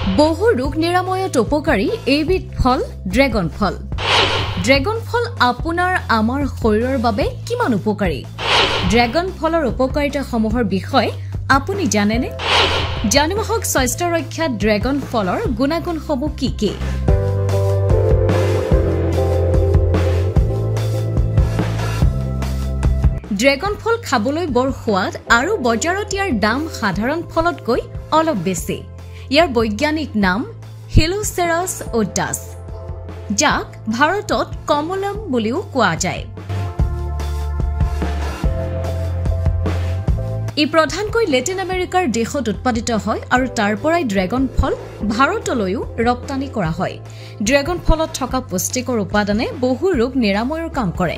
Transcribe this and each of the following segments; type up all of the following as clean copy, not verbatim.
বহু ৰোগ নিৰাময়ত উপকাৰী এইবিধ ফল ড্ৰেগন ফল। ড্ৰেগন ফল আপোনাৰ আমাৰ শৰীৰৰ বাবে কিমান উপকাৰী? ড্ৰেগন ফলৰ উপকাৰিতাসমূহৰ বিষয়ে আপুনি জানেনে? জানিব হওক স্বাস্থ্য ৰক্ষাত ড্ৰেগন ফলৰ গুণাগুণসমূহ কি কি? ড্ৰেগন ফল খাবলৈ বৰ সোৱাদ আৰু বজাৰত ইয়াৰ দাম সাধাৰণ ফলতকৈ অলপ বেছি। ইয়াৰ বৈজ্ঞানিক নাম হিলোচেৰাছ ওডাছ, যাক ভাৰতত কমলম বুলিও কোৱা যায়। ই প্ৰধানকৈ লেটিন আমেৰিকাৰ দেশত উৎপাদিত হয় আৰু তাৰ পৰাই ড্ৰেগন ফল ভাৰতলৈও ৰপ্তানি কৰা হয়। ড্ৰেগন ফলত থকা পুষ্টিকৰ উপাদানে বহু ৰোগ নিৰাময়ৰ কাম কৰে।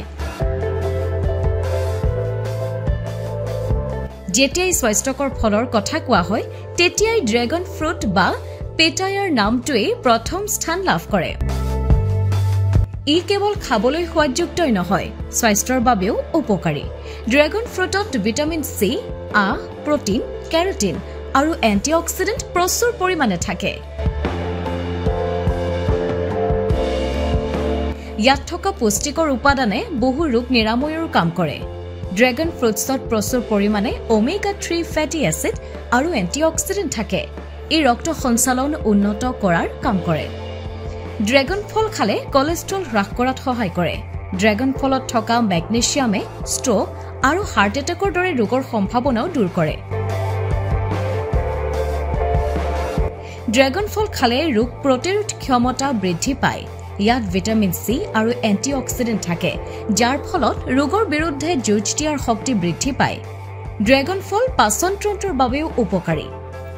যেতিয়াই স্বাস্থ্যকৰ ফলৰ কথা কোৱা হয় তেতিয়াই ড্ৰেগন ফ্ৰুট বা পেটায়াৰ নামটোৱে প্ৰথম স্থান লাভ কৰে। ই কেৱল খাবলৈ সোৱাদযুক্তই নহয়, স্বাস্থ্যৰ বাবেও উপকাৰী। ড্ৰেগন ফ্ৰুটত ভিটামিন চি, আহ, প্ৰটিন, কেৰোটিন আৰু এণ্টিঅক্সিডেণ্ট প্ৰচুৰ পৰিমাণে থাকে। ইয়াত থকা পুষ্টিকৰ উপাদানে বহু ৰোগ নিৰাময়ৰ কাম কৰে। ড্ৰেগন ফ্ৰুটছত প্ৰচুৰ পৰিমাণে ওমেগা-3 ফেটি এচিড আৰু এণ্টিঅক্সিডেণ্ট থাকে। ই ৰক্ত সঞ্চালন উন্নত কৰাৰ কাম কৰে। ড্ৰেগন ফল খালে কলেষ্ট্ৰল হ্ৰাস কৰাত সহায় কৰে। ড্ৰেগন ফলত থকা মেগনেছিয়ামে ষ্ট্ৰোক আৰু হাৰ্ট এটেকৰ দৰে ৰোগৰ সম্ভাৱনাও দূৰ কৰে। ড্ৰেগন ফল খালে ৰোগ প্ৰতিৰোধ ক্ষমতা বৃদ্ধি পায়। ইয়াত ভিটামিন চি আৰু এণ্টিঅক্সিডেণ্ট থাকে, যাৰ ফলত ৰোগৰ বিৰুদ্ধে যুঁজ দিয়াৰ শক্তি বৃদ্ধি পায়। ড্ৰেগন ফল পাচন তন্ত্ৰৰ বাবেও উপকাৰী।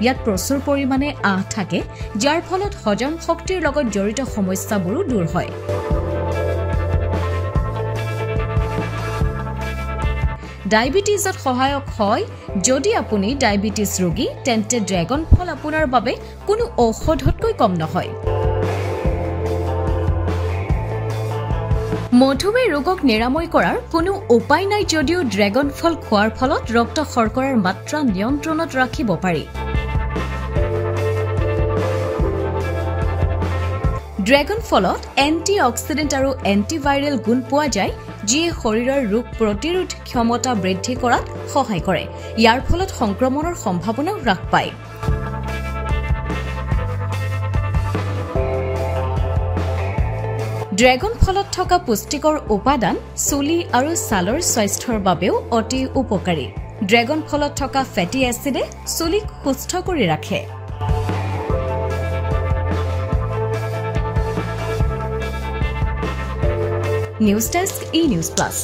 ইয়াত প্ৰচুৰ পৰিমাণে আহ থাকে, যাৰ ফলত হজম শক্তিৰ লগত জড়িত সমস্যাবোৰো দূৰ হয়। ডায়েবেটিছত সহায়ক হয়। যদি আপুনি ডায়েবেটিছ ৰোগী তেন্তে ড্ৰেগন ফল আপোনাৰ বাবে কোনো ঔষধতকৈ কম নহয়। মধুমেহ ৰোগক নিৰাময় কৰাৰ কোনো উপায় নাই যদিও ড্ৰেগন ফল খোৱাৰ ফলত ৰক্ত শৰ্কৰাৰ মাত্ৰা নিয়ন্ত্ৰণত ৰাখিব পাৰি। ড্ৰেগন ফলত এণ্টি অক্সিডেণ্ট আৰু এণ্টিভাইৰেল গুণ পোৱা যায়, যিয়ে শৰীৰৰ ৰোগ প্ৰতিৰোধ ক্ষমতা বৃদ্ধি কৰাত সহায় কৰে। ইয়াৰ ফলত সংক্ৰমণৰ সম্ভাৱনাও হ্ৰাস পায়। ড্ৰেগন ফলত থকা পুষ্টিকৰ উপাদান চুলি আৰু ছালৰ স্বাস্থ্যৰ বাবেও অতি উপকাৰী। ড্ৰেগন ফলত থকা ফেটি এচিডে চুলিক সুস্থ কৰি ৰাখে। নিউজ ডেস্ক, ই নিউজ প্লাছ।